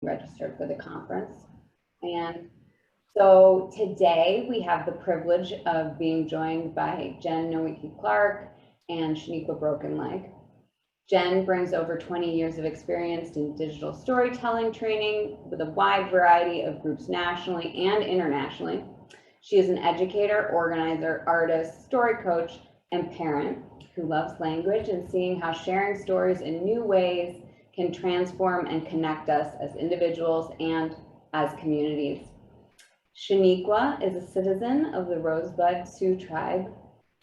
registered for the conference. And so today we have the privilege of being joined by Jen Nowicki Clark and Shaneequa Brokenleg. Jen brings over 20 years of experience in digital storytelling training with a wide variety of groups nationally and internationally. She is an educator, organizer, artist, story coach, and parent who loves language and seeing how sharing stories in new ways can transform and connect us as individuals and as communities. Shaneequa is a citizen of the Rosebud Sioux Tribe,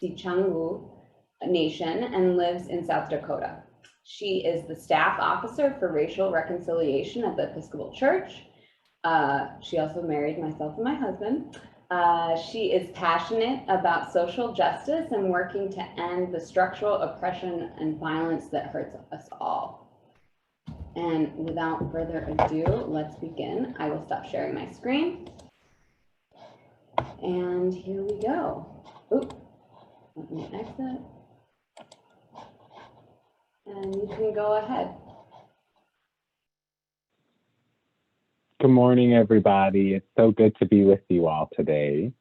Dichangu Nation, and lives in South Dakota. She is the staff officer for racial reconciliation at the Episcopal Church. She also married myself and my husband. She is passionate about social justice and working to end the structural oppression and violence that hurts us all. And without further ado, let's begin. I will stop sharing my screen. And here we go. Oop, let me exit. And you can go ahead. Good morning, everybody. It's so good to be with you all today.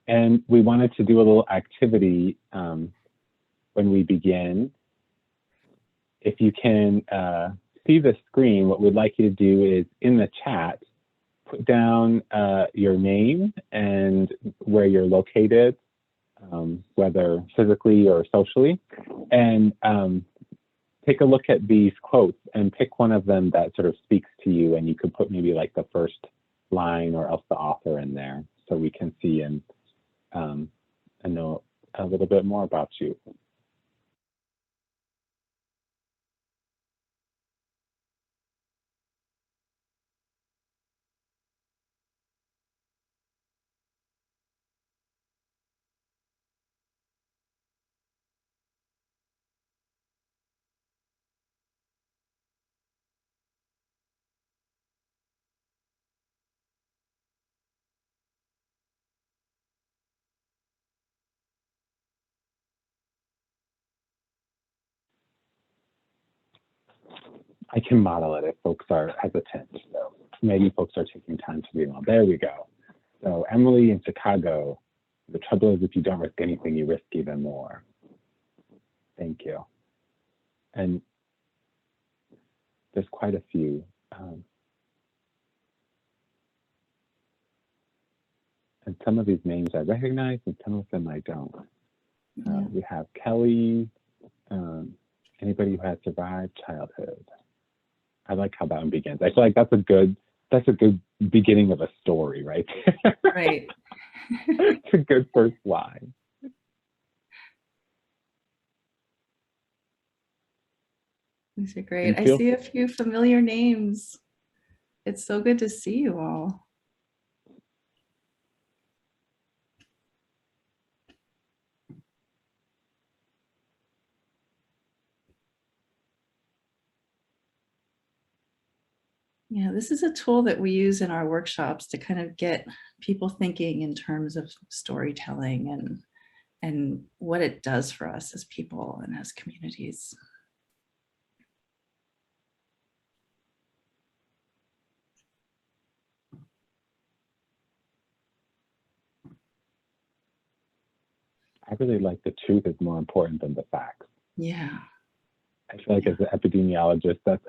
And we wanted to do a little activity when we begin. If you can see the screen, what we'd like you to do is in the chat, put down your name and where you're located, whether physically or socially, and take a look at these quotes and pick one of them that sort of speaks to you, and you could put maybe like the first line or else the author in there so we can see and know a little bit more about you. I can model it if folks are hesitant. So maybe folks are taking time to read them. There we go. So Emily in Chicago, the trouble is if you don't risk anything, you risk even more. Thank you. And there's quite a few. And some of these names I recognize and some of them I don't. We have Kelly, anybody who has survived childhood. I like how that one begins. I feel like that's a good beginning of a story, right? Right. It's a good first line. These are great. I see a few familiar names. It's so good to see you all. Yeah, this is a tool that we use in our workshops to kind of get people thinking in terms of storytelling and what it does for us as people and as communities. I really like the truth is more important than the facts. Yeah. I feel like as an epidemiologist, that's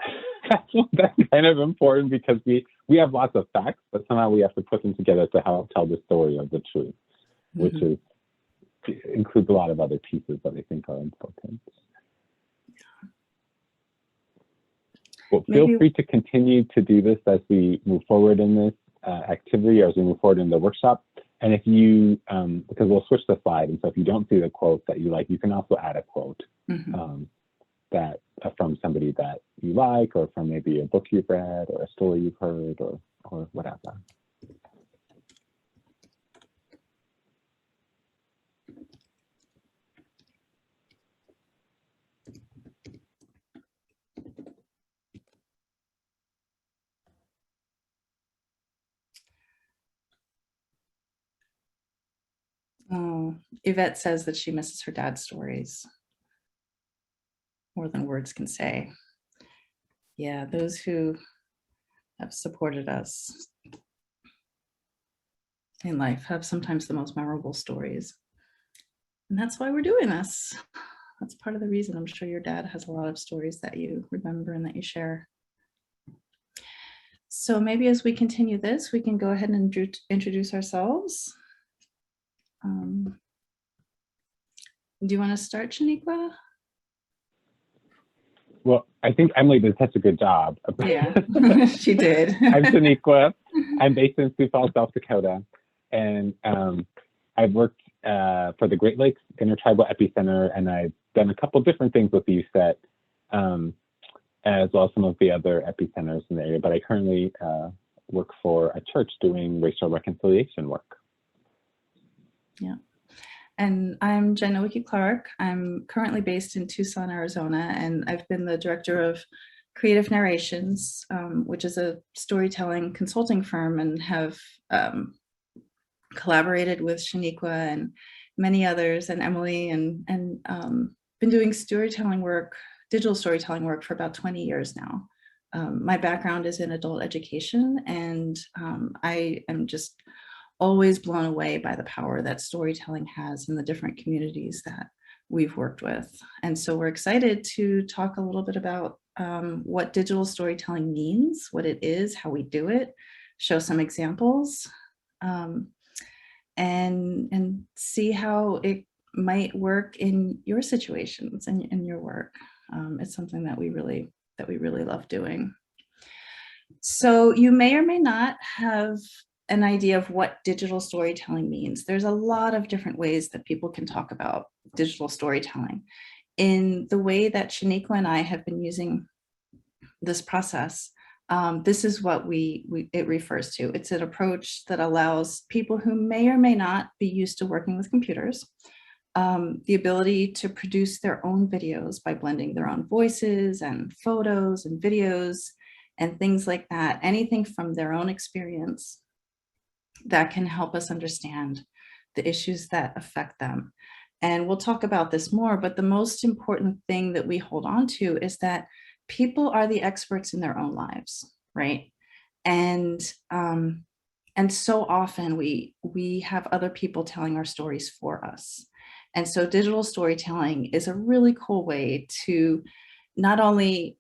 kind of important because we have lots of facts, but somehow we have to put them together to help tell the story of the truth, which includes a lot of other pieces that I think are important. Well, feel free to continue to do this as we move forward in this activity or as we move forward in the workshop. And if you, because we'll switch the slide, and so if you don't see the quote that you like, you can also add a quote that from somebody that you like, or from maybe a book you've read, or a story you've heard, or whatever. Oh, Yvette says that she misses her dad's stories more than words can say. yeah, those who have supported us in life have sometimes the most memorable stories. And that's why we're doing this. That's part of the reason. I'm sure your dad has a lot of stories that you remember and that you share. So maybe as we continue this, we can go ahead and introduce ourselves. Do you want to start, Shaneequa? Well, I think Emily did such a good job. Yeah, she did. I'm Shaneequa. I'm based in Sioux Falls, South Dakota, and I've worked for the Great Lakes Intertribal Epicenter, and I've done a couple different things with the USET, as well as some of the other epicenters in the area. But I currently work for a church doing racial reconciliation work. Yeah. And I'm Jen Nowicki Clark. I'm currently based in Tucson, Arizona, and I've been the director of Creative Narrations, which is a storytelling consulting firm, and have collaborated with Shaneequa and many others, and Emily, and been doing storytelling work, digital storytelling work for about 20 years now. My background is in adult education, and I am just always blown away by the power that storytelling has in the different communities that we've worked with. And so we're excited to talk a little bit about what digital storytelling means, what it is, how we do it, show some examples, and see how it might work in your situations and in your work. It's something that we really love doing. So you may or may not have an idea of what digital storytelling means. There's a lot of different ways that people can talk about digital storytelling. In the way that Shaneequa and I have been using this process, this is what it refers to. It's an approach that allows people who may or may not be used to working with computers the ability to produce their own videos by blending their own voices and photos and videos and things like that, anything from their own experience that can help us understand the issues that affect them. And we'll talk about this more, but the most important thing that we hold on to is that people are the experts in their own lives, right? And so often we have other people telling our stories for us. And so digital storytelling is a really cool way to not only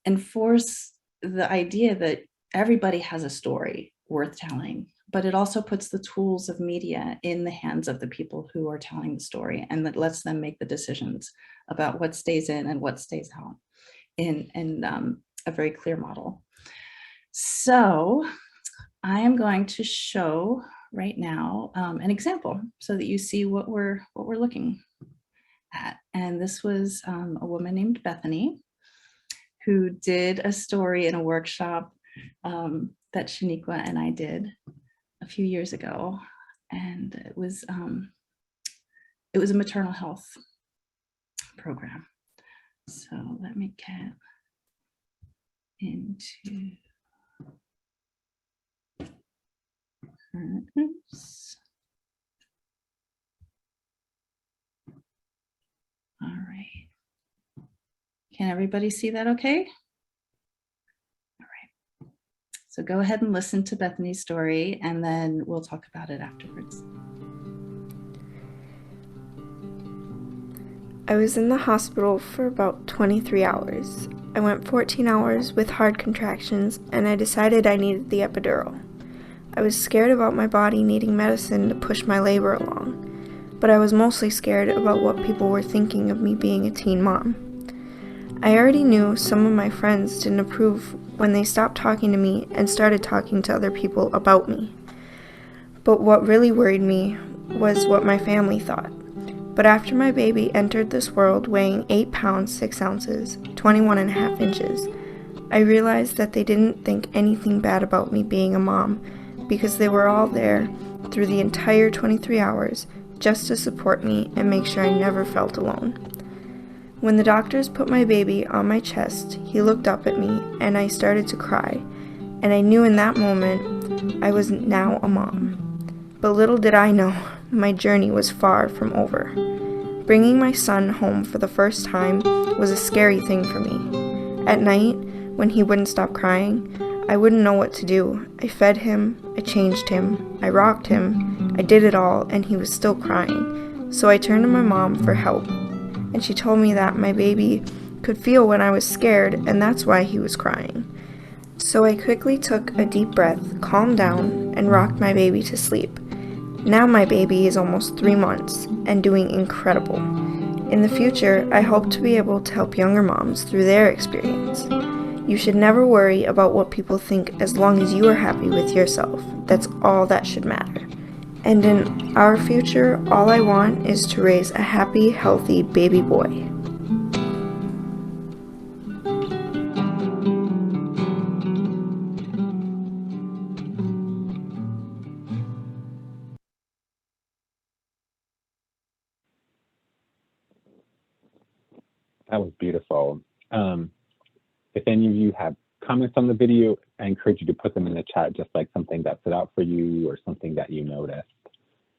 enforce the idea that everybody has a story worth telling, but it also puts the tools of media in the hands of the people who are telling the story, and that lets them make the decisions about what stays in and what stays out in a very clear model. So I am going to show right now an example so that you see what we're looking at. And this was a woman named Bethany who did a story in a workshop that Shaneequa and I did a few years ago, and it was a maternal health program. So let me get into oops. All right. Can everybody see that okay? All right. So go ahead and listen to Bethanys' story, and then we'll talk about it afterwards. I was in the hospital for about 23 hours. I went 14 hours with hard contractions, and I decided I needed the epidural. I was scared about my body needing medicine to push my labor along, but I was mostly scared about what people were thinking of me being a teen mom. I already knew some of my friends didn't approve when they stopped talking to me and started talking to other people about me. But what really worried me was what my family thought. But after my baby entered this world weighing 8 pounds 6 ounces, 21.5 inches, I realized that they didn't think anything bad about me being a mom, because they were all there through the entire 23 hours just to support me and make sure I never felt alone. When the doctors put my baby on my chest, he looked up at me and I started to cry, and I knew in that moment I was now a mom. But little did I know, my journey was far from over. Bringing my son home for the first time was a scary thing for me. At night, when he wouldn't stop crying, I wouldn't know what to do. I fed him, I changed him, I rocked him, I did it all, and he was still crying. So I turned to my mom for help, and she told me that my baby could feel when I was scared, and that's why he was crying. So I quickly took a deep breath, calmed down, and rocked my baby to sleep. Now my baby is almost 3 months and doing incredible. In the future, I hope to be able to help younger moms through their experience. You should never worry about what people think as long as you are happy with yourself. That's all that should matter. And in our future, all I want is to raise a happy, healthy baby boy. That was beautiful. If any of you have comments on the video, I encourage you to put them in the chat, just like something that stood out for you or something that you noticed.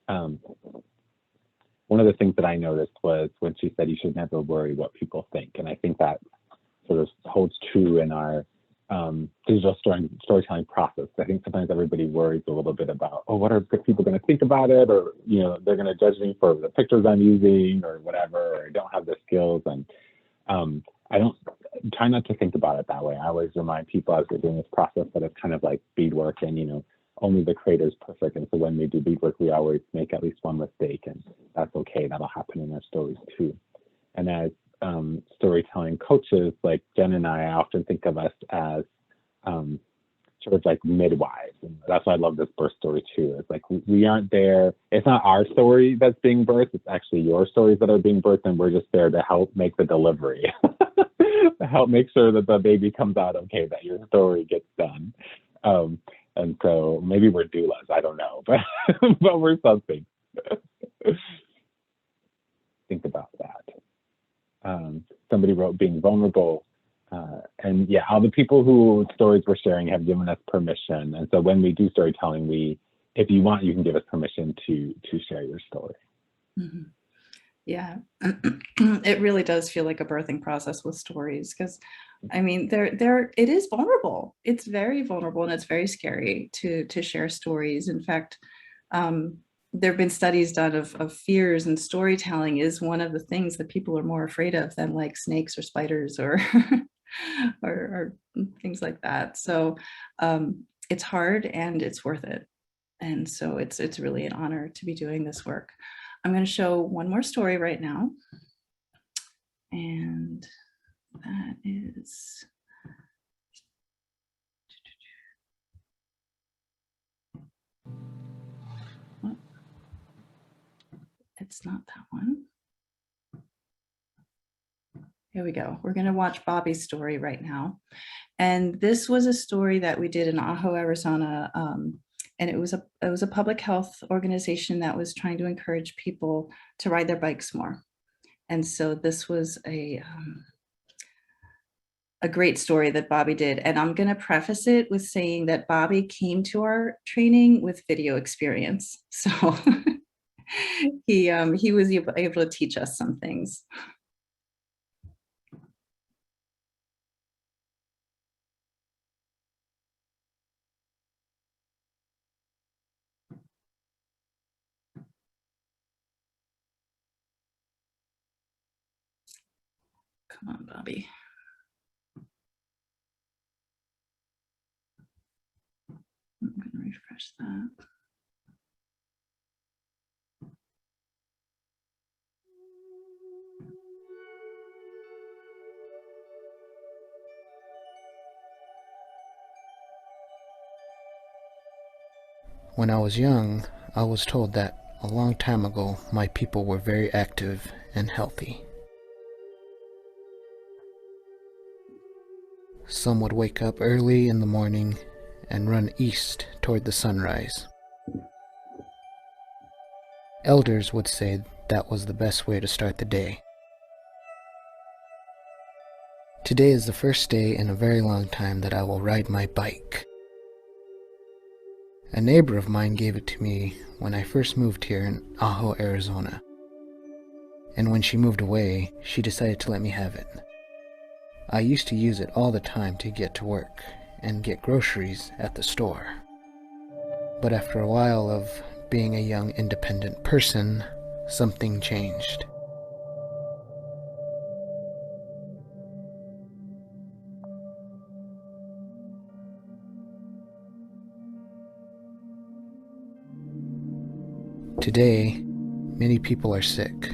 One of the things that I noticed was when she said you should never worry what people think. And I think that sort of holds true in our digital storytelling process. I think sometimes everybody worries a little bit about, oh, what are people going to think about it? Or, you know, they're going to judge me for the pictures I'm using or whatever, or I don't have the skills. And I don't try not to think about it that way. I always remind people as we're doing this process that it's kind of like beadwork, and, you know, only the creator is perfect. And so when we do beadwork, we always make at least one mistake, and that's okay. That'll happen in our stories too. And as storytelling coaches like Jen and I often think of us as sort of like midwives. And that's why I love this birth story too. It's like we aren't there. It's not our story that's being birthed. It's actually your stories that are being birthed, and we're just there to help make the delivery, to help make sure that the baby comes out okay, that your story gets done. And so maybe we're doulas. I don't know, but but we're something. Think about that. Somebody wrote being vulnerable. And yeah, all the people who stories we're sharing have given us permission. And so when we do storytelling, if you want, you can give us permission to share your story. Mm-hmm. Yeah, it really does feel like a birthing process with stories, because I mean, it is vulnerable. It's very vulnerable, and it's very scary to share stories. In fact, there have been studies done of fears, and storytelling is one of the things that people are more afraid of than like snakes or spiders or or things like that. So it's hard, and it's worth it. And so it's really an honor to be doing this work. I'm going to show one more story right now. And that is, it's not that one. Here we go. We're going to watch Bobby's story right now. And this was a story that we did in Ajo, Arizona. And it was a public health organization that was trying to encourage people to ride their bikes more. And so this was a great story that Bobby did. And I'm going to preface it with saying that Bobby came to our training with video experience. So he was able to teach us some things. Come on, Bobby. I'm going to refresh that. When I was young, I was told that a long time ago my people were very active and healthy. Some would wake up early in the morning and run east toward the sunrise. Elders would say that was the best way to start the day. Today is the first day in a very long time that I will ride my bike. A neighbor of mine gave it to me when I first moved here in Ajo, Arizona. And when she moved away, she decided to let me have it. I used to use it all the time to get to work and get groceries at the store. But after a while of being a young independent person, something changed. Today, many people are sick.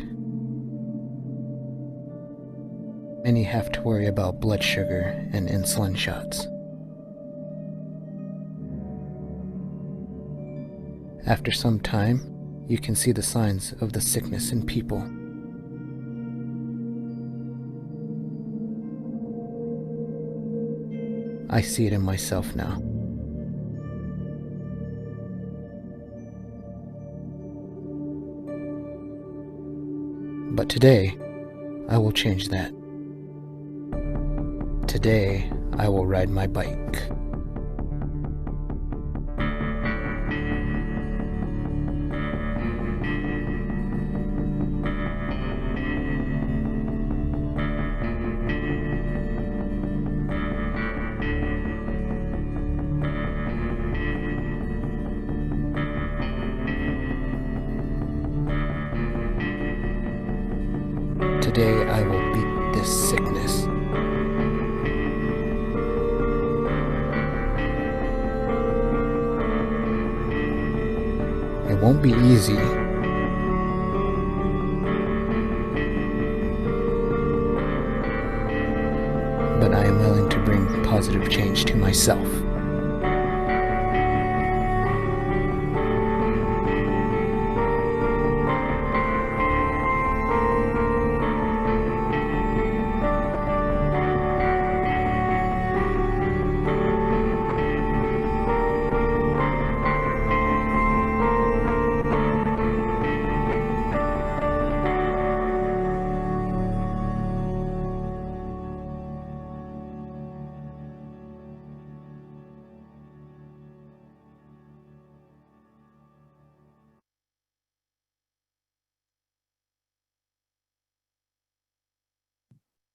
Many have to worry about blood sugar and insulin shots. After some time, you can see the signs of the sickness in people. I see it in myself now. But today, I will change that. Today, I will ride my bike. Today, I will beat this sickness. It won't be easy, but I am willing to bring positive change to myself.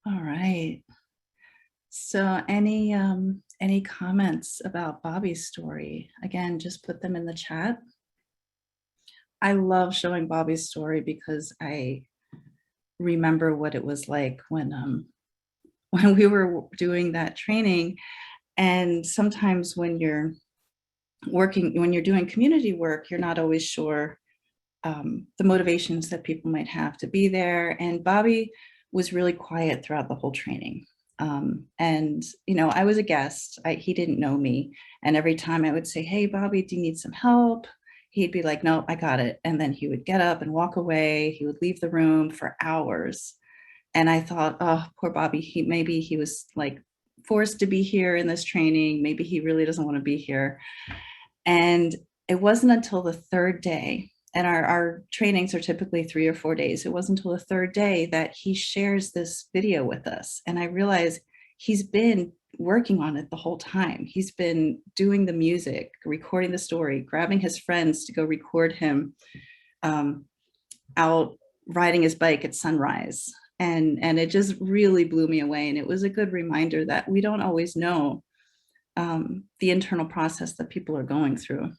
All right. So any comments about Bobby's story? Again, just put them in the chat. I love showing Bobby's story because I remember what it was like when we were doing that training. And sometimes when you're doing community work, you're not always sure the motivations that people might have to be there. And Bobby was really quiet throughout the whole training. And, you know, I was a guest, he didn't know me. And every time I would say, hey, Bobby, do you need some help? He'd be like, no, I got it. And then he would get up and walk away. He would leave the room for hours. And I thought, oh, poor Bobby, maybe he was like forced to be here in this training. Maybe he really doesn't want to be here. And it wasn't until the third day, and our trainings are typically 3 or 4 days. It wasn't until the third day that he shares this video with us. And I realized he's been working on it the whole time. He's been doing the music, recording the story, grabbing his friends to go record him out riding his bike at sunrise. And it just really blew me away. And it was a good reminder that we don't always know the internal process that people are going through,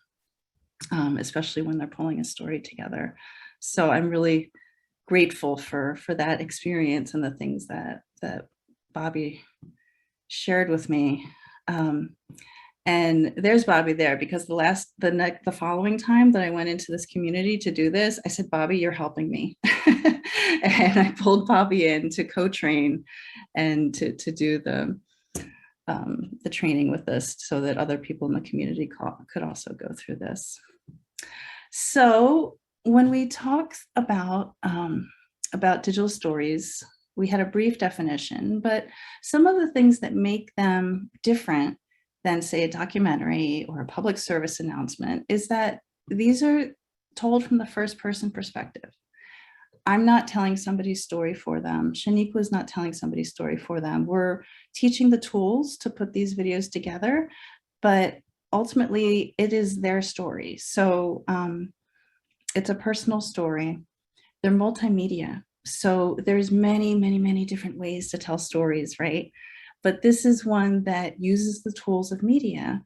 especially when they're pulling a story together. So I'm really grateful for that experience and the things that Bobby shared with me. And there's Bobby there, because the following time that I went into this community to do this, I said, Bobby, you're helping me. And I pulled Bobby in to co-train and to do the training with us so that other people in the community could also go through this. So when we talk about digital stories, we had a brief definition, but some of the things that make them different than, say, a documentary or a public service announcement is that these are told from the first person perspective. I'm not telling somebody's story for them. Shaneequa is not telling somebody's story for them. We're teaching the tools to put these videos together, but ultimately it is their story. So it's a personal story. They're multimedia. So there's many, many, many different ways to tell stories, right? But this is one that uses the tools of media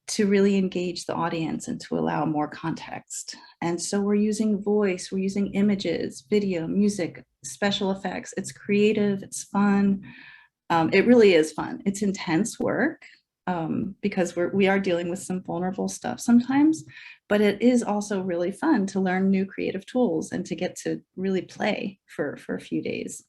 to really engage the audience and to allow more context. And so we're using voice, we're using images, video, music, special effects. It's creative, it's fun. It really is fun. It's intense work because we are dealing with some vulnerable stuff sometimes, but it is also really fun to learn new creative tools and to get to really play for a few days.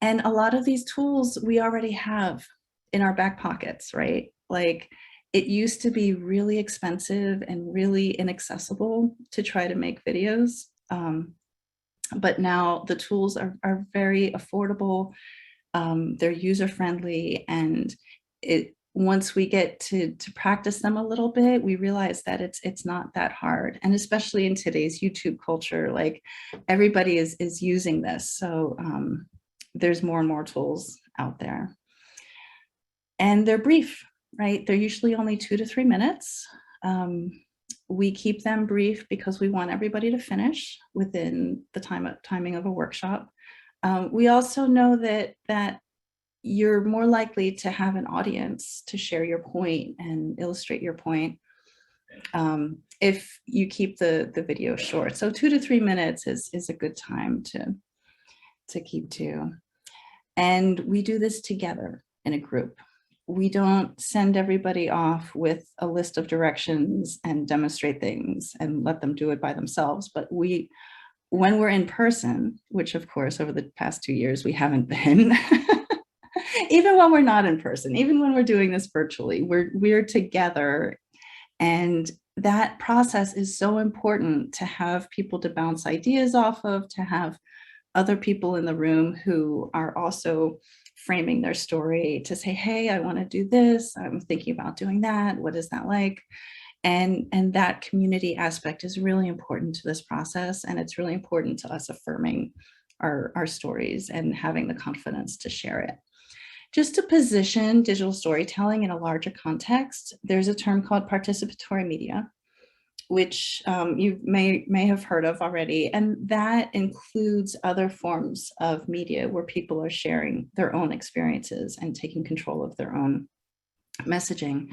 And a lot of these tools we already have in our back pockets, right? Like, it used to be really expensive and really inaccessible to try to make videos. But now the tools are very affordable. They're user-friendly, and once we get to practice them a little bit, we realize that it's not that hard. And especially in today's YouTube culture, like, everybody is using this. So there's more and more tools out there. And they're brief, right? They're usually only 2 to 3 minutes. We keep them brief because we want everybody to finish within the timing of a workshop. We also know that you're more likely to have an audience to share your point and illustrate your point if you keep the video short. So 2 to 3 minutes is a good time to keep to. And we do this together in a group. We don't send everybody off with a list of directions and demonstrate things and let them do it by themselves. But when we're in person, which of course over the past 2 years we haven't been, even when we're not in person, even when we're doing this virtually, we're together. And that process is so important, to have people to bounce ideas off of, to have other people in the room who are also framing their story, to say, hey, I want to do this, I'm thinking about doing that, what is that like? And that community aspect is really important to this process, and it's really important to us affirming our stories and having the confidence to share it. Just to position digital storytelling in a larger context, there's a term called participatory media, which you may have heard of already. And that includes other forms of media where people are sharing their own experiences and taking control of their own messaging.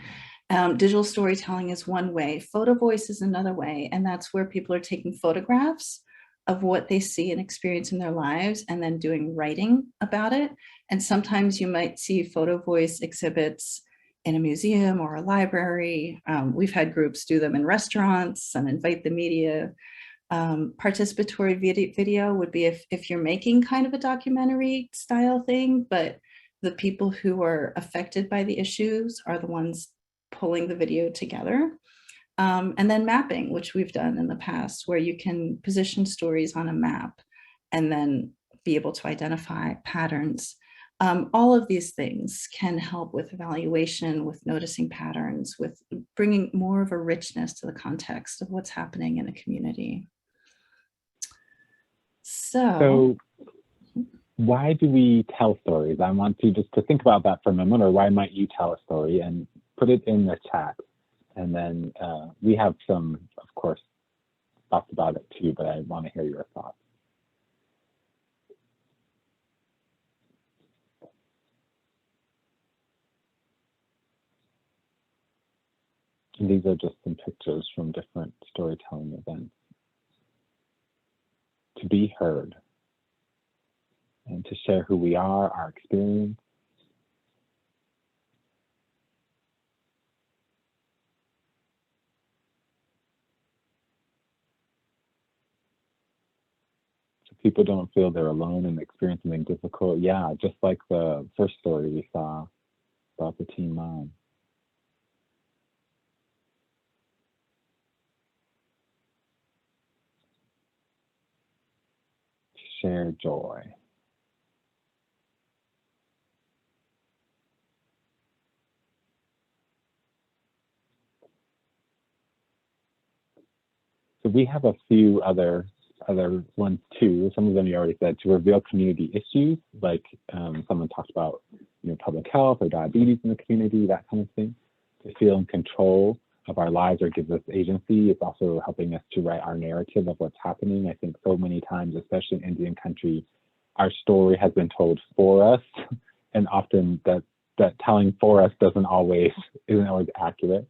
Digital storytelling is one way. Photo voice is another way. And that's where people are taking photographs of what they see and experience in their lives and then doing writing about it. And sometimes you might see photo voice exhibits in a museum or a library. We've had groups do them in restaurants and invite the media. Participatory video would be if you're making kind of a documentary style thing, but the people who are affected by the issues are the ones pulling the video together. And then mapping, which we've done in the past, where you can position stories on a map and then be able to identify patterns. All of these things can help with evaluation, with noticing patterns, with bringing more of a richness to the context of what's happening in a community. So why do we tell stories? I want you just to think about that for a moment, or why might you tell a story, and put it in the chat. And then we have some, of course, thoughts about it too, but I want to hear your thoughts. And these are just some pictures from different storytelling events. To be heard and to share who we are, our experience. So people don't feel they're alone and experience something difficult. Yeah, just like the first story we saw about the teen mom. Share joy. So we have a few other ones too. Some of them you already said, to reveal community issues, like someone talked about, public health or diabetes in the community, that kind of thing. To feel in control of our lives or gives us agency. It's also helping us to write our narrative of what's happening. I think so many times, especially in Indian country, our story has been told for us, and often that telling for us isn't always accurate.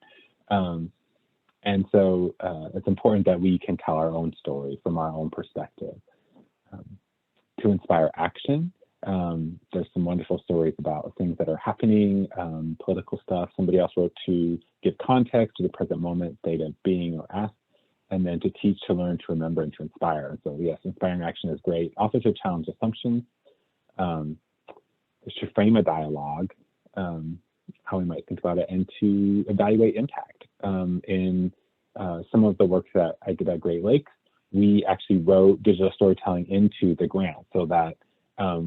And so it's important that we can tell our own story from our own perspective. To inspire action, there's some wonderful stories about things that are happening, political stuff. Somebody else wrote to give context to the present moment, state of being or ask, and then to teach, to learn, to remember, and to inspire. So yes, inspiring action is great. Also to challenge assumptions, to frame a dialogue, how we might think about it, and to evaluate impact. In some of the work that I did at Great Lakes, we actually wrote digital storytelling into the grant so that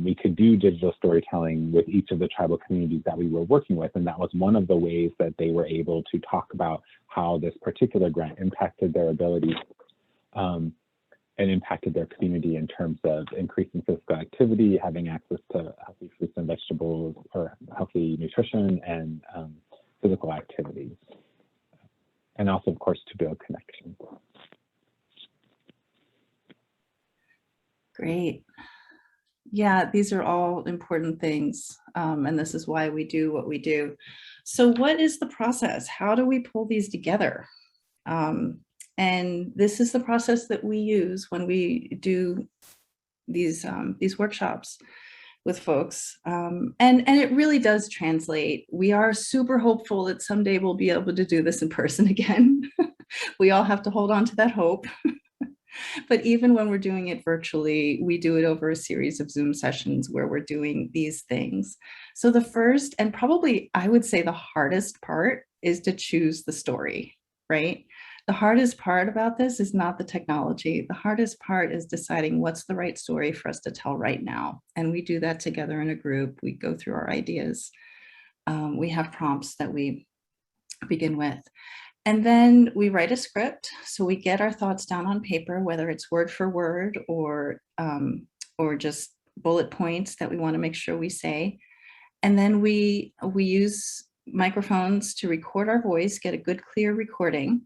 we could do digital storytelling with each of the tribal communities that we were working with. And that was one of the ways that they were able to talk about how this particular grant impacted their ability and impacted their community in terms of increasing physical activity, having access to healthy fruits and vegetables, or healthy nutrition, and physical activity. And also, of course, to build connections. Great. Yeah, these are all important things. And this is why we do what we do. So what is the process? How do we pull these together? And this is the process that we use when we do these workshops with folks. And it really does translate. We are super hopeful that someday we'll be able to do this in person again. We all have to hold on to that hope. But even when we're doing it virtually, we do it over a series of Zoom sessions where we're doing these things. So the first, and probably I would say the hardest part, is to choose the story, right? The hardest part about this is not the technology. The hardest part is deciding what's the right story for us to tell right now. And we do that together in a group. We go through our ideas. We have prompts that we begin with. And then we write a script. So we get our thoughts down on paper, whether it's word for word or just bullet points that we want to make sure we say. And then we use microphones to record our voice, get a good clear recording,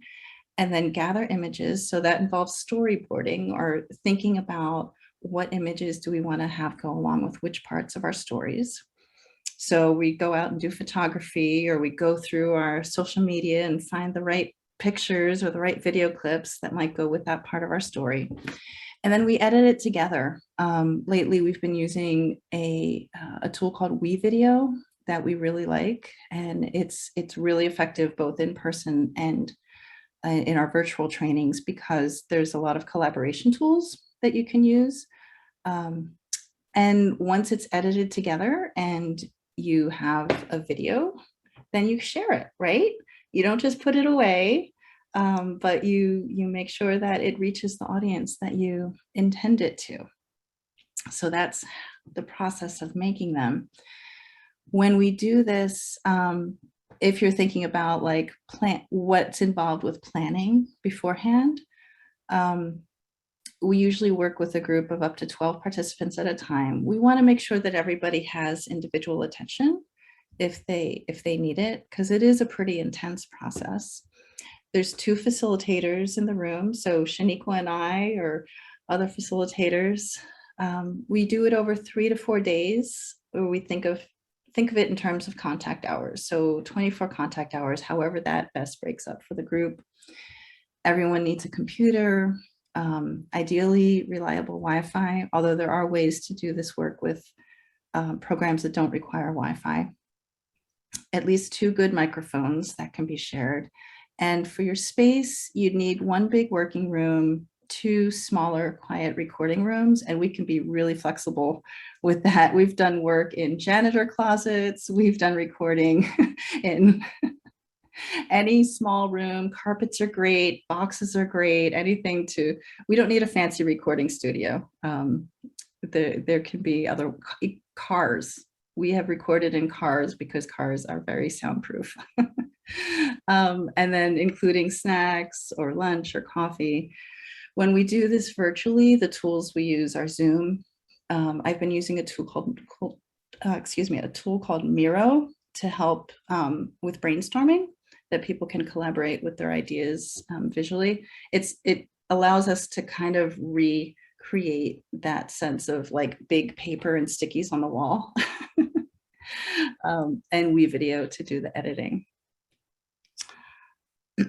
and then gather images. So that involves storyboarding, or thinking about what images do we want to have go along with which parts of our stories. So we go out and do photography, or we go through our social media and find the right pictures or the right video clips that might go with that part of our story. And then we edit it together. Lately, we've been using a tool called WeVideo that we really like. And it's really effective both in person and in our virtual trainings, because there's a lot of collaboration tools that you can use. And once it's edited together and you have a video, then you share it, right? You don't just put it away, but you make sure that it reaches the audience that you intend it to. So that's the process of making them. When we do this, if you're thinking about like what's involved with planning beforehand, we usually work with a group of up to 12 participants at a time. We want to make sure that everybody has individual attention if they need it, because it is a pretty intense process. There's 2 facilitators in the room. So Shaneequa and I, or other facilitators, we do it over 3 to 4 days, where we think of it in terms of contact hours. So 24 contact hours, however that best breaks up for the group. Everyone needs a computer, ideally reliable Wi-Fi, although there are ways to do this work with programs that don't require Wi-Fi. At least 2 good microphones that can be shared. And for your space, you'd need 1 big working room, 2 smaller quiet recording rooms, and we can be really flexible with that. We've done work in janitor closets, we've done recording in any small room. Carpets are great, boxes are great, anything to, we don't need a fancy recording studio. There can be other cars. We have recorded in cars because cars are very soundproof. And then including snacks or lunch or coffee. When we do this virtually, the tools we use are Zoom. I've been using a tool called Miro to help with brainstorming, that people can collaborate with their ideas visually. It allows us to kind of create that sense of like big paper and stickies on the wall. And WeVideo to do the editing. All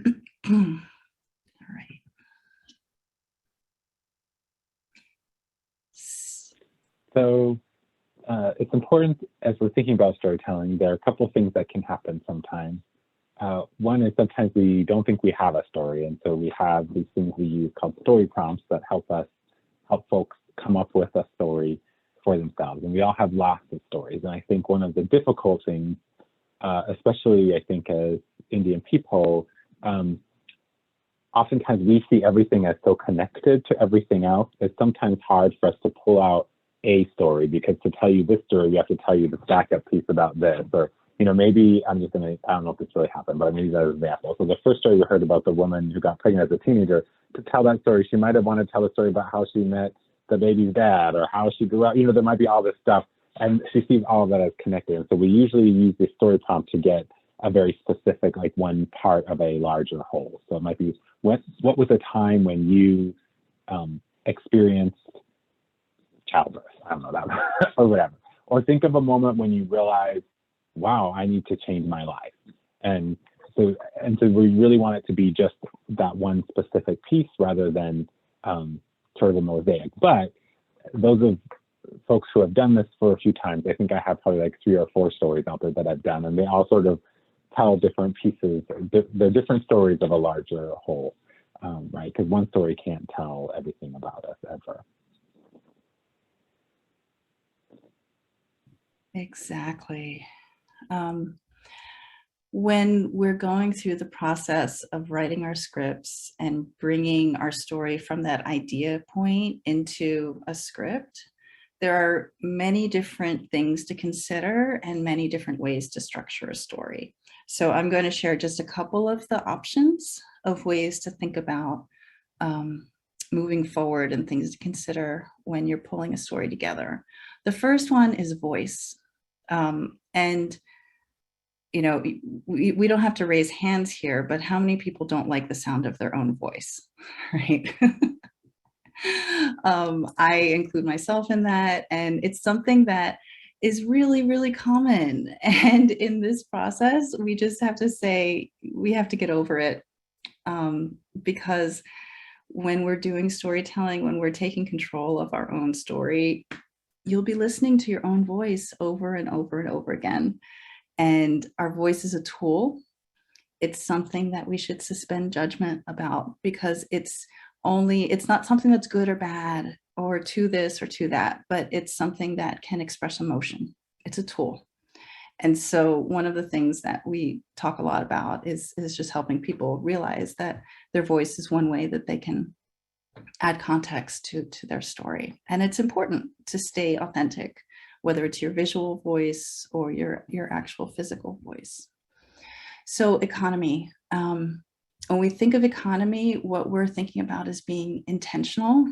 right. So it's important as we're thinking about storytelling, there are a couple of things that can happen sometimes. One is sometimes we don't think we have a story, and so we have these things we use called story prompts that help folks come up with a story for themselves. And we all have lots of stories. And I think one of the difficult things, especially I think as Indian people, oftentimes we see everything as so connected to everything else. It's sometimes hard for us to pull out a story, because to tell you this story, we have to tell you the backup piece about this, or maybe I don't know if this really happened, but I'm going to use that as an example. So the first story we heard about the woman who got pregnant as a teenager, to tell that story, she might have wanted to tell a story about how she met the baby's dad or how she grew up. There might be all this stuff, and she sees all of that as connected. And so we usually use the story prompt to get a very specific, like one part of a larger whole. So it might be, what was a time when you experienced childbirth? I don't know that, or whatever. Or think of a moment when you realize, wow, I need to change my life. And so we really want it to be just that one specific piece rather than sort of a mosaic. But those of folks who have done this for a few times, I think I have probably like 3 or 4 stories out there that I've done, and they all sort of tell different pieces. They're different stories of a larger whole, right? Because one story can't tell everything about us ever. Exactly. When we're going through the process of writing our scripts and bringing our story from that idea point into a script, there are many different things to consider and many different ways to structure a story. So I'm going to share just a couple of the options of ways to think about moving forward and things to consider when you're pulling a story together. The first one is voice. And we don't have to raise hands here, but how many people don't like the sound of their own voice, right? I include myself in that, and it's something that is really, really common. And in this process, we just have to say, we have to get over it, because when we're doing storytelling, when we're taking control of our own story, you'll be listening to your own voice over and over and over again. And our voice is a tool. It's something that we should suspend judgment about, because it's not something that's good or bad or to this or to that, but it's something that can express emotion. It's a tool. And so one of the things that we talk a lot about is just helping people realize that their voice is one way that they can add context to their story. And it's important to stay authentic, whether it's your visual voice or your actual physical voice. So economy. When we think of economy, what we're thinking about is being intentional,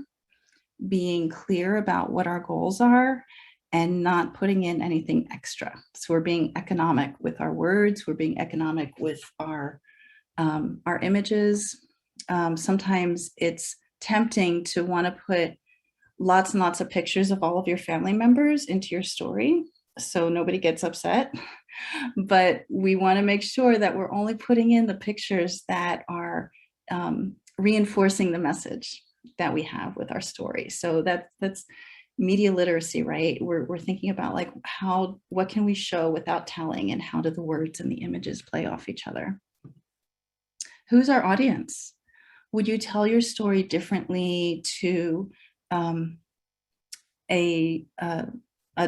being clear about what our goals are, and not putting in anything extra. So we're being economic with our words, we're being economic with our images. Sometimes it's tempting to want to put lots and lots of pictures of all of your family members into your story, so nobody gets upset. But we want to make sure that we're only putting in the pictures that are reinforcing the message that we have with our story. So that's media literacy, right? We're thinking about like what can we show without telling, and how do the words and the images play off each other? Who's our audience? Would you tell your story differently to a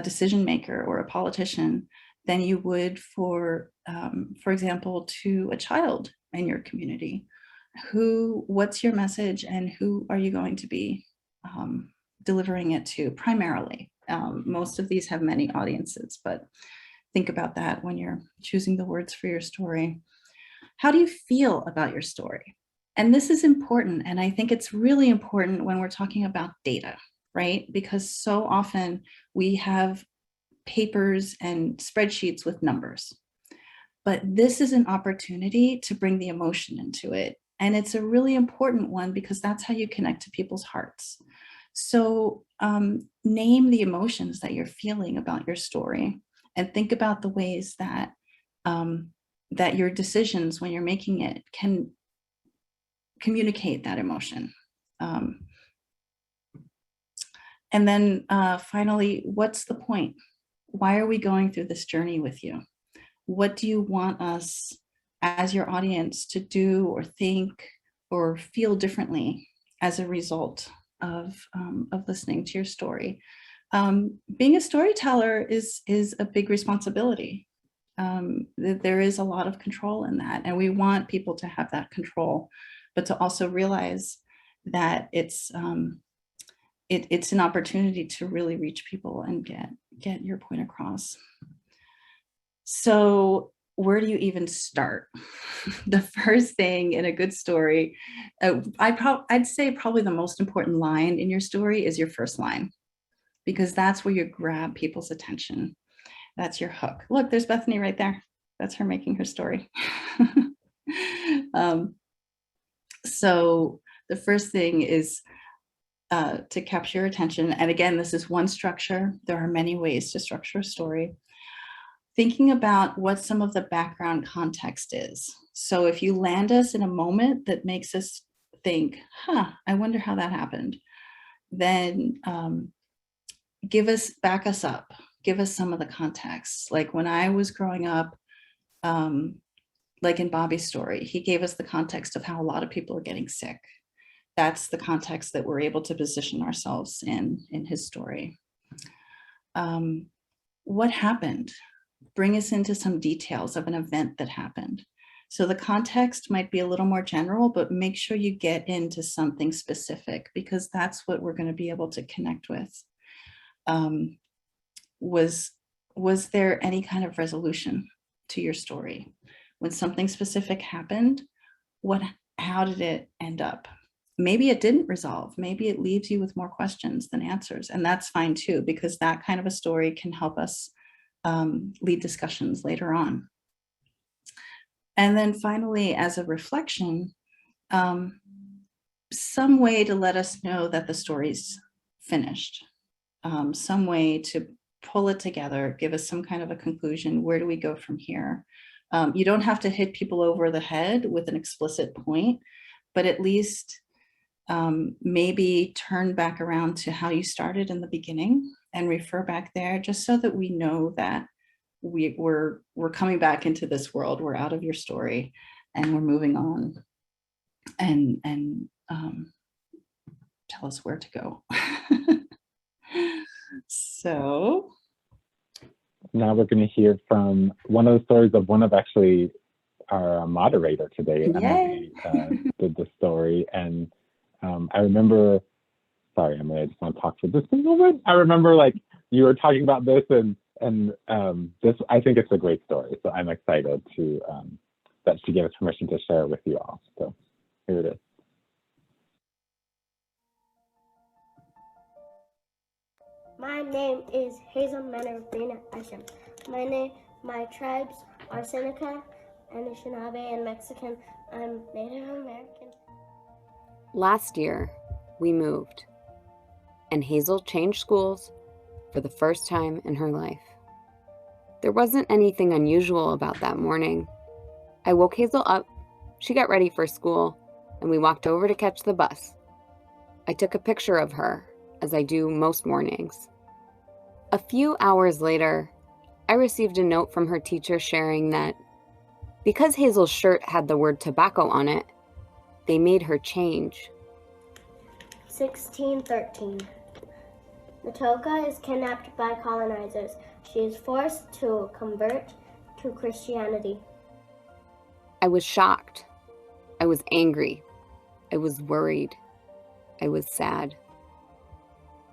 decision maker or a politician than you would for example, to a child in your community? What's your message, and who are you going to be delivering it to primarily? Most of these have many audiences, but think about that when you're choosing the words for your story. How do you feel about your story? And this is important, and I think it's really important when we're talking about data, right? Because so often we have papers and spreadsheets with numbers, but this is an opportunity to bring the emotion into it. And it's a really important one, because that's how you connect to people's hearts. So name the emotions that you're feeling about your story, and think about the ways that that your decisions when you're making it can communicate that emotion. And then finally, what's the point? Why are we going through this journey with you? What do you want us as your audience to do or think or feel differently as a result of listening to your story? Being a storyteller is a big responsibility. There is a lot of control in that, and we want people to have that control, but to also realize that it's an opportunity to really reach people and get your point across. So where do you even start? The first thing in a good story, I'd say probably the most important line in your story is your first line, because that's where you grab people's attention. That's your hook. Look, there's Bethany right there. That's her making her story. So the first thing is to capture your attention. And again, this is one structure. There are many ways to structure a story. Thinking about what some of the background context is. So if you land us in a moment that makes us think, I wonder how that happened, then back us up, give us some of the context. Like when I was growing up, like in Bobby's story, he gave us the context of how a lot of people are getting sick. That's the context that we're able to position ourselves in his story. What happened? Bring us into some details of an event that happened. So the context might be a little more general, but make sure you get into something specific, because that's what we're going to be able to connect with. Was there any kind of resolution to your story? When something specific happened, how did it end up? Maybe it didn't resolve. Maybe it leaves you with more questions than answers. And that's fine too, because that kind of a story can help us lead discussions later on. And then finally, as a reflection, some way to let us know that the story's finished, some way to pull it together, give us some kind of a conclusion. Where do we go from here? You don't have to hit people over the head with an explicit point, but at least maybe turn back around to how you started in the beginning and refer back there, just so that we know that we're coming back into this world. We're out of your story and we're moving on, and tell us where to go. So now we're going to hear from one of the stories of one of actually our moderator today. Emily did the story, and I remember, sorry, Emily, I just want to talk for just a moment. I remember like you were talking about this, and this, I think it's a great story. So I'm excited to that she gave us permission to share with you all. So here it is. My name is Hazel Manovina. My tribes are Shaneequa, Anishinaabe, and Mexican. I'm Native American. Last year, we moved, and Hazel changed schools for the first time in her life. There wasn't anything unusual about that morning. I woke Hazel up, she got ready for school, and we walked over to catch the bus. I took a picture of her, as I do most mornings. A few hours later, I received a note from her teacher sharing that because Hazel's shirt had the word tobacco on it, they made her change. 1613. Matoka is kidnapped by colonizers. She is forced to convert to Christianity. I was shocked. I was angry. I was worried. I was sad.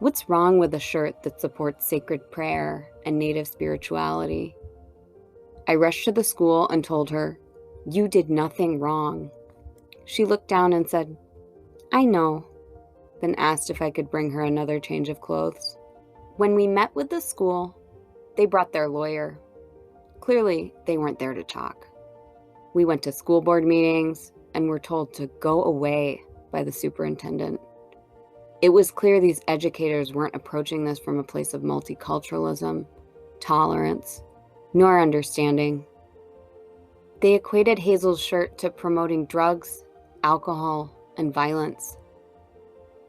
What's wrong with a shirt that supports sacred prayer and native spirituality? I rushed to the school and told her, "You did nothing wrong." She looked down and said, "I know," then asked if I could bring her another change of clothes. When we met with the school, they brought their lawyer. Clearly, they weren't there to talk. We went to school board meetings and were told to go away by the superintendent. It was clear these educators weren't approaching this from a place of multiculturalism, tolerance, nor understanding. They equated Hazel's shirt to promoting drugs, alcohol, and violence.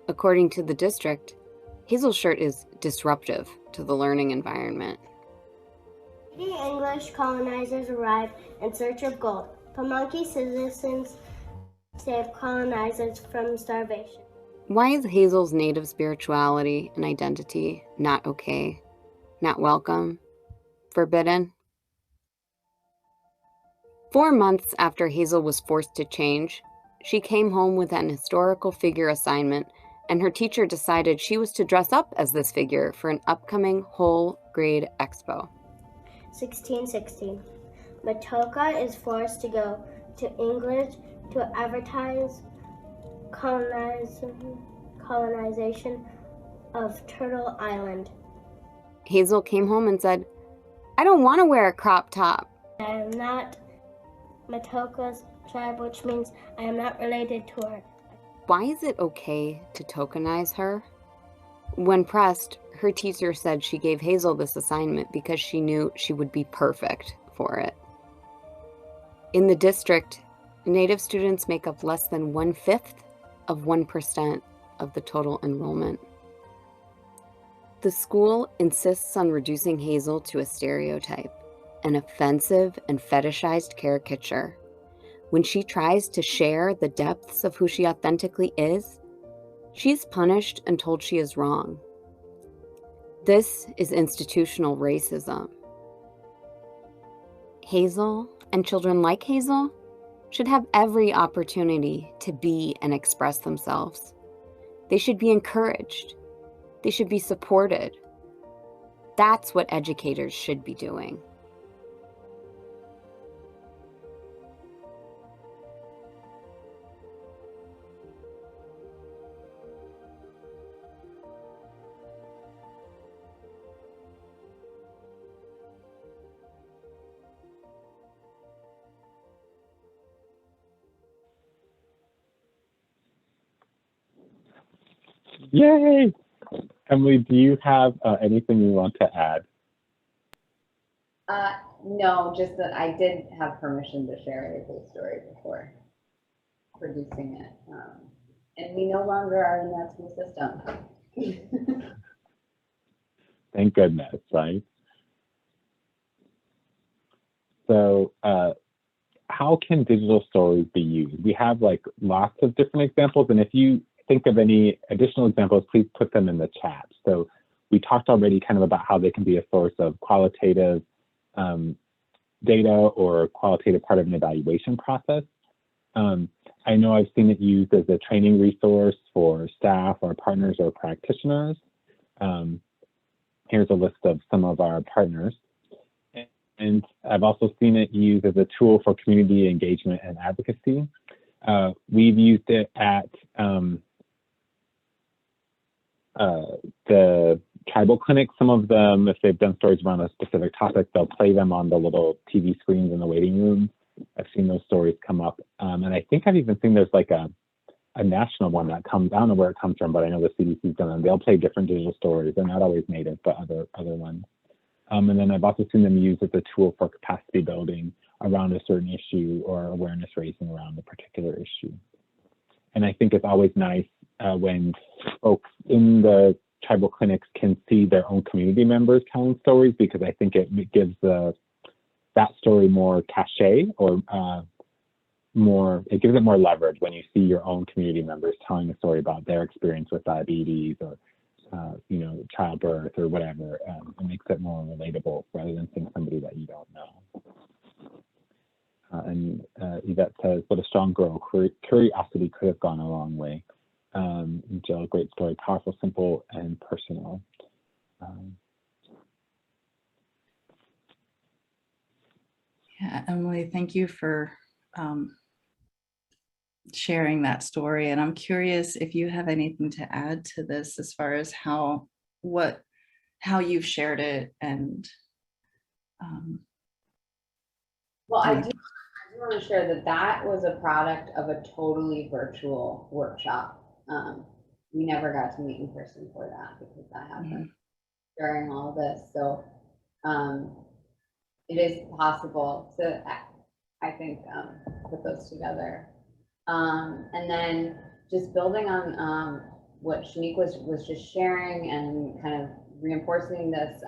According to the district, Hazel's shirt is disruptive to the learning environment. Reading English, colonizers arrived in search of gold. Pamunkey citizens saved colonizers from starvation. Why is Hazel's native spirituality and identity not okay, not welcome, forbidden? 4 months after Hazel was forced to change, she came home with an historical figure assignment, and her teacher decided she was to dress up as this figure for an upcoming whole grade expo. 1616. Matoka is forced to go to England to advertise colonization of Turtle Island. Hazel came home and said, "I don't want to wear a crop top. I am not Matoka's tribe, which means I am not related to her." Why is it okay to tokenize her? When pressed, her teacher said she gave Hazel this assignment because she knew she would be perfect for it. In the district, Native students make up less than 1/5 of 1% of the total enrollment. The school insists on reducing Hazel to a stereotype, an offensive and fetishized caricature. When she tries to share the depths of who she authentically is, she's punished and told she is wrong. This is institutional racism. Hazel and children like Hazel should have every opportunity to be and express themselves. They should be encouraged. They should be supported. That's what educators should be doing. Yay! Emily, do you have anything you want to add? No, just that I did have permission to share Hazel's story before producing it. And we no longer are in that school system. Thank goodness, right? So how can digital stories be used? We have like lots of different examples, and if you think of any additional examples, please put them in the chat. So we talked already kind of about how they can be a source of qualitative data or a qualitative part of an evaluation process. I know I've seen it used as a training resource for staff or partners or practitioners. Here's a list of some of our partners. And I've also seen it used as a tool for community engagement and advocacy. We've used it at the tribal clinics. Some of them, if they've done stories around a specific topic, they'll play them on the little TV screens in the waiting room. I've seen those stories come up. And I think I've even seen there's like a national one that comes, I don't know where it comes from, but I know the CDC's done them. They'll play different digital stories. They're not always native, but other ones. And then I've also seen them used as a tool for capacity building around a certain issue or awareness raising around a particular issue. And I think it's always nice when folks in the tribal clinics can see their own community members telling stories, because I think it gives that story more cachet, or it gives it more leverage when you see your own community members telling a story about their experience with diabetes or childbirth or whatever. It makes it more relatable rather than seeing somebody that you don't know. And Yvette says, "What a strong girl. Curiosity could have gone a long way." Jill, great story, powerful, simple, and personal. Yeah, Emily, thank you for sharing that story. And I'm curious if you have anything to add to this as far as how you've shared it. And Well, I do want to share that was a product of a totally virtual workshop. we never got to meet in person for that because that happened during all of this. So it is possible to, I think, put those together. And then just building on what Shaneequa was just sharing and kind of reinforcing this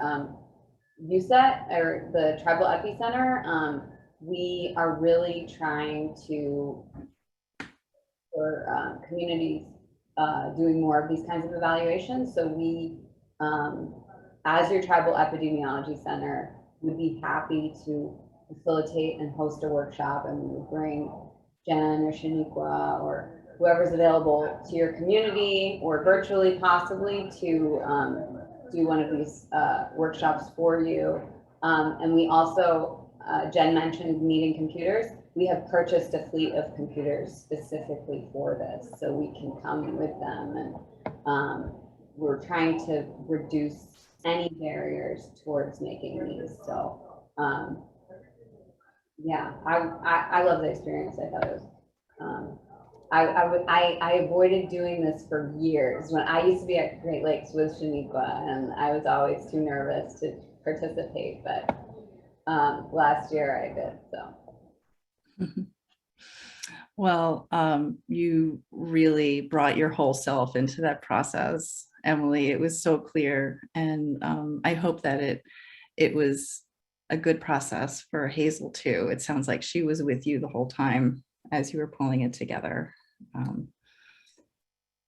USET, or the Tribal Epicenter, we are really trying to, for communities doing more of these kinds of evaluations. So we, as your Tribal Epidemiology Center, would be happy to facilitate and host a workshop, and we would bring Jen or Shaneequa or whoever's available to your community or virtually possibly to do one of these workshops for you. And we also, Jen mentioned needing computers. We have purchased a fleet of computers specifically for this, so we can come with them. And we're trying to reduce any barriers towards making these. So yeah, I love the experience. I thought it was, I avoided doing this for years. When I used to be at Great Lakes with Shaneequa, and I was always too nervous to participate, but last year I did, so. Well, you really brought your whole self into that process, Emily. It was so clear, and I hope that it was a good process for Hazel too. It sounds like she was with you the whole time as you were pulling it together.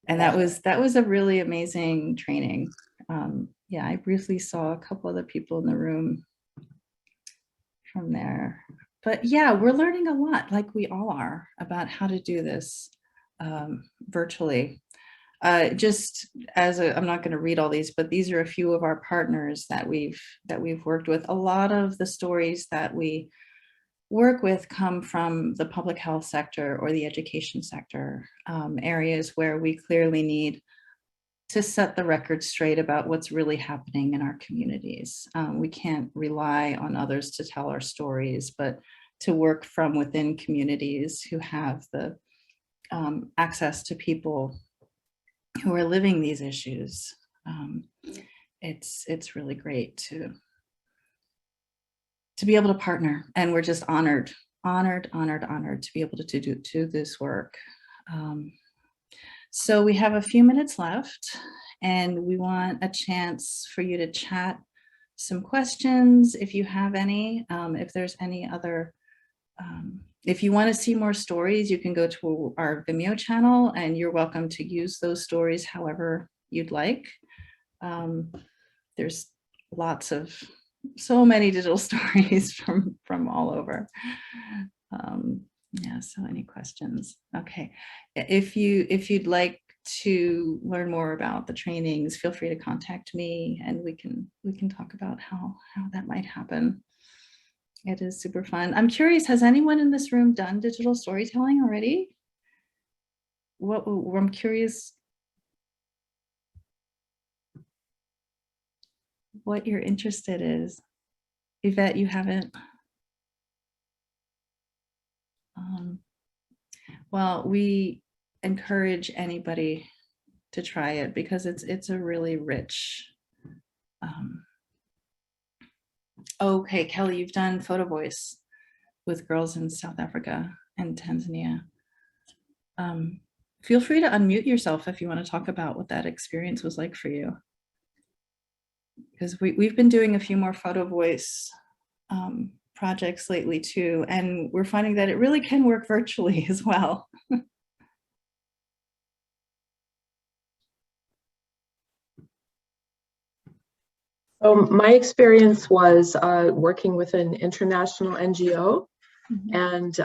And that was a really amazing training. Yeah, I briefly saw a couple other people in the room from there. But yeah, we're learning a lot, like we all are, about how to do this virtually. Just as I'm not going to read all these, but these are a few of our partners that we've worked with. A lot of the stories that we work with come from the public health sector or the education sector, areas where we clearly need to set the record straight about what's really happening in our communities. We can't rely on others to tell our stories, but to work from within communities who have the access to people who are living these issues. It's really great to be able to partner, and we're just honored to be able to do this work. So we have a few minutes left, and we want a chance for you to chat some questions if you have any. If there's any other, if you want to see more stories, you can go to our Vimeo channel, and you're welcome to use those stories however you'd like. There's so many digital stories from all over. Yeah, so any questions? Okay, if you'd like to learn more about the trainings, feel free to contact me, and we can talk about how that might happen. It is super fun. I'm curious, has anyone in this room done digital storytelling already? I'm curious what you're interested is. Yvette, you haven't? Well, we encourage anybody to try it because it's a really rich. Okay, Kelly, you've done photo voice with girls in South Africa and Tanzania. Feel free to unmute yourself if you want to talk about what that experience was like for you. Because we've been doing a few more photo voice projects lately too, and we're finding that it really can work virtually as well. So my experience was working with an international NGO, and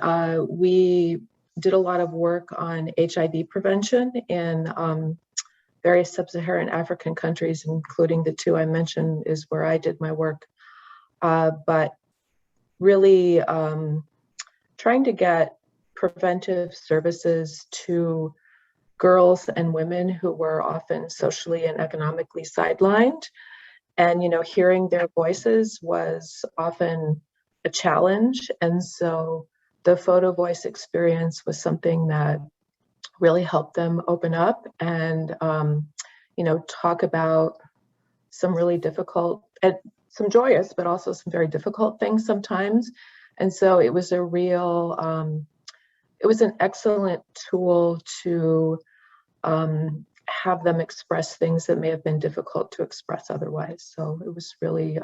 we did a lot of work on HIV prevention in various sub-Saharan African countries, including the two I mentioned is where I did my work. But really trying to get preventive services to girls and women who were often socially and economically sidelined. And, hearing their voices was often a challenge. And so the photo voice experience was something that really helped them open up and, talk about some really difficult and some joyous, but also some very difficult things sometimes. And so it was it was an excellent tool to have them express things that may have been difficult to express otherwise. So it was really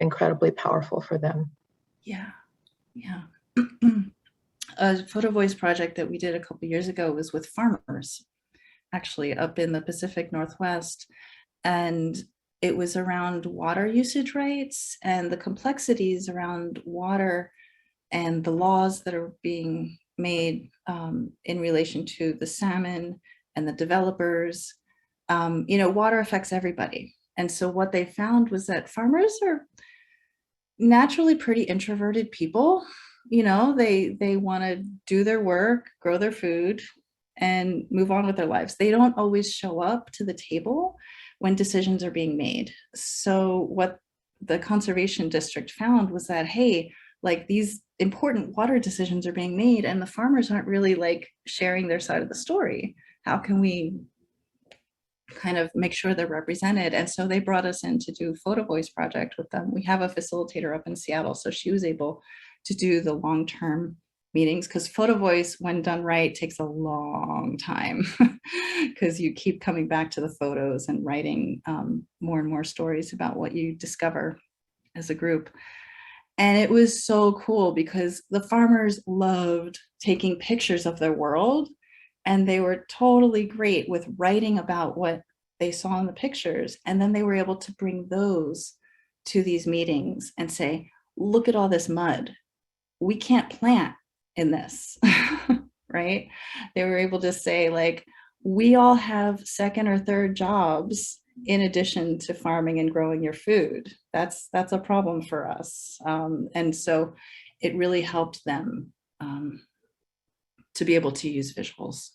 incredibly powerful for them. Yeah, yeah. A photo voice project that we did a couple years ago was with farmers, actually up in the Pacific Northwest. And it was around water usage rights and the complexities around water and the laws that are being made in relation to the salmon and the developers. Water affects everybody. And so what they found was that farmers are naturally pretty introverted people. They want to do their work, grow their food, and move on with their lives. They don't always show up to the table when decisions are being made. So what the conservation district found was that, hey, like these important water decisions are being made and the farmers aren't really like sharing their side of the story. How can we kind of make sure they're represented? And so they brought us in to do Photo Voice project with them. We have a facilitator up in Seattle, so she was able to do the long-term meetings, because Photo Voice, when done right, takes a long time because you keep coming back to the photos and writing more and more stories about what you discover as a group. And it was so cool because the farmers loved taking pictures of their world, and they were totally great with writing about what they saw in the pictures. And then they were able to bring those to these meetings and say, look at all this mud. We can't plant in this, right? They were able to say, like, we all have second or third jobs in addition to farming and growing your food. That's a problem for us. And so it really helped them to be able to use visuals.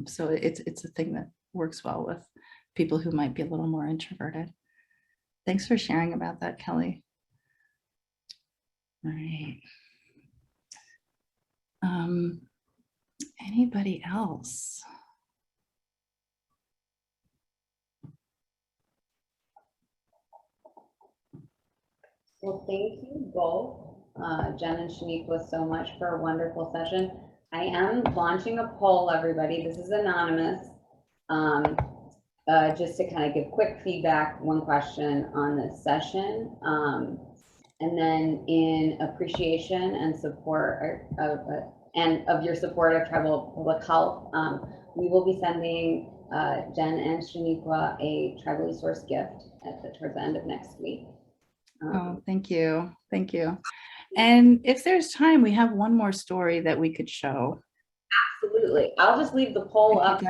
So it's a thing that works well with people who might be a little more introverted. Thanks for sharing about that, Kelly. All right. Anybody else? Well, thank you both, Jen and Shaneequa, so much for a wonderful session. I am launching a poll, everybody. This is anonymous. Just to kind of give quick feedback, one question on this session. And then in appreciation and support of your support of tribal public health, we will be sending Jen and Shaneequa a tribally sourced gift towards the end of next week. Oh, thank you. Thank you. And if there's time, we have one more story that we could show. Absolutely. I'll just leave the poll up.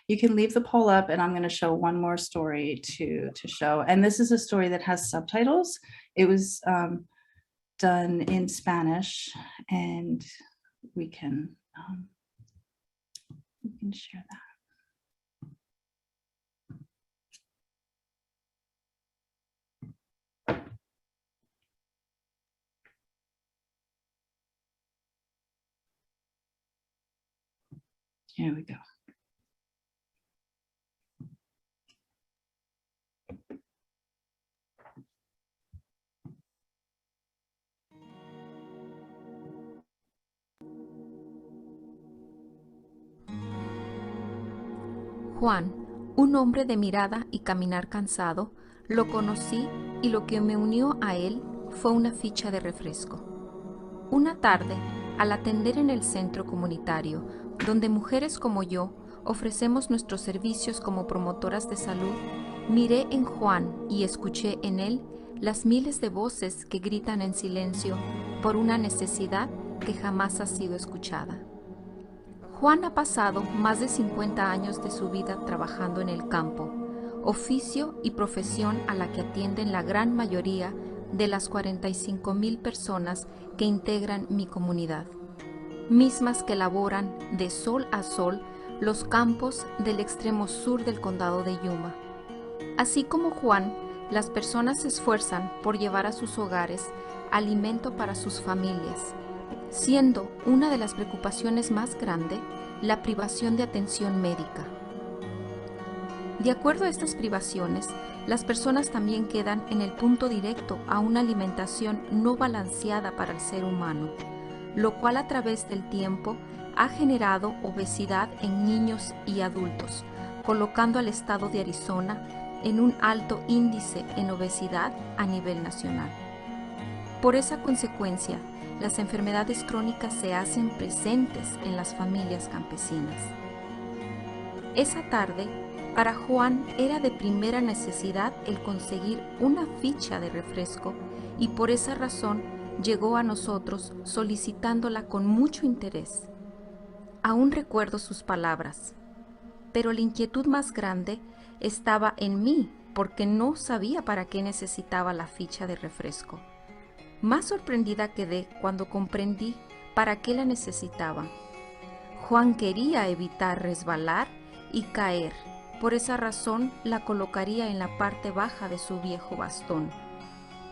You can leave the poll up, and I'm going to show one more story to show. And this is a story that has subtitles. It was done in Spanish, and we can share that. Here we go. Juan, un hombre de mirada y caminar cansado, lo conocí y lo que me unió a él fue una ficha de refresco. Una tarde, al atender en el centro comunitario, donde mujeres como yo ofrecemos nuestros servicios como promotoras de salud, miré en Juan y escuché en él las miles de voces que gritan en silencio por una necesidad que jamás ha sido escuchada. Juan ha pasado más de 50 años de su vida trabajando en el campo, oficio y profesión a la que atienden la gran mayoría de las 45,000 personas que integran mi comunidad, mismas que laboran de sol a sol los campos del extremo sur del condado de Yuma. Así como Juan, las personas se esfuerzan por llevar a sus hogares alimento para sus familias, siendo una de las preocupaciones más grandes la privación de atención médica. De acuerdo a estas privaciones, las personas también quedan en el punto directo a una alimentación no balanceada para el ser humano, lo cual a través del tiempo ha generado obesidad en niños y adultos, colocando al estado de Arizona en un alto índice en obesidad a nivel nacional. Por esa consecuencia, las enfermedades crónicas se hacen presentes en las familias campesinas. Esa tarde, para Juan era de primera necesidad el conseguir una ficha de refresco y por esa razón llegó a nosotros solicitándola con mucho interés. Aún recuerdo sus palabras, pero la inquietud más grande estaba en mí porque no sabía para qué necesitaba la ficha de refresco. Más sorprendida quedé cuando comprendí para qué la necesitaba. Juan quería evitar resbalar y caer. Por esa razón la colocaría en la parte baja de su viejo bastón,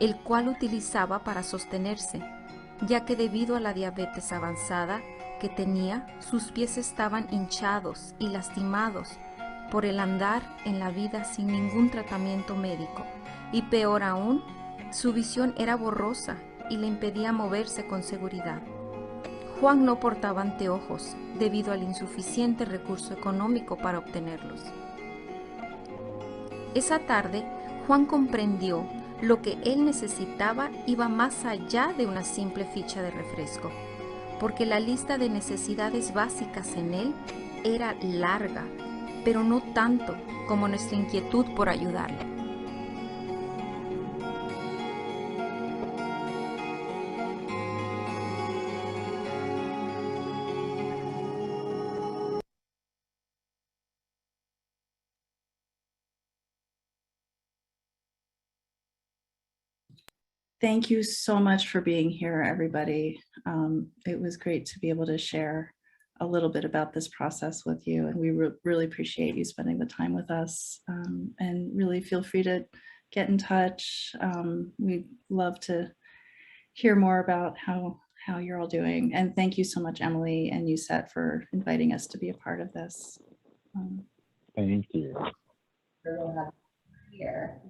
el cual utilizaba para sostenerse, ya que debido a la diabetes avanzada que tenía, sus pies estaban hinchados y lastimados por el andar en la vida sin ningún tratamiento médico, y peor aún, su visión era borrosa y le impedía moverse con seguridad. Juan no portaba anteojos debido al insuficiente recurso económico para obtenerlos. Esa tarde, Juan comprendió lo que él necesitaba iba más allá de una simple ficha de refresco, porque la lista de necesidades básicas en él era larga, pero no tanto como nuestra inquietud por ayudarle. Thank you so much for being here, everybody. It was great to be able to share a little bit about this process with you, and we really appreciate you spending the time with us. And really feel free to get in touch. We'd love to hear more about how you're all doing. And thank you so much, Emily and USET, for inviting us to be a part of this. Thank you. Here.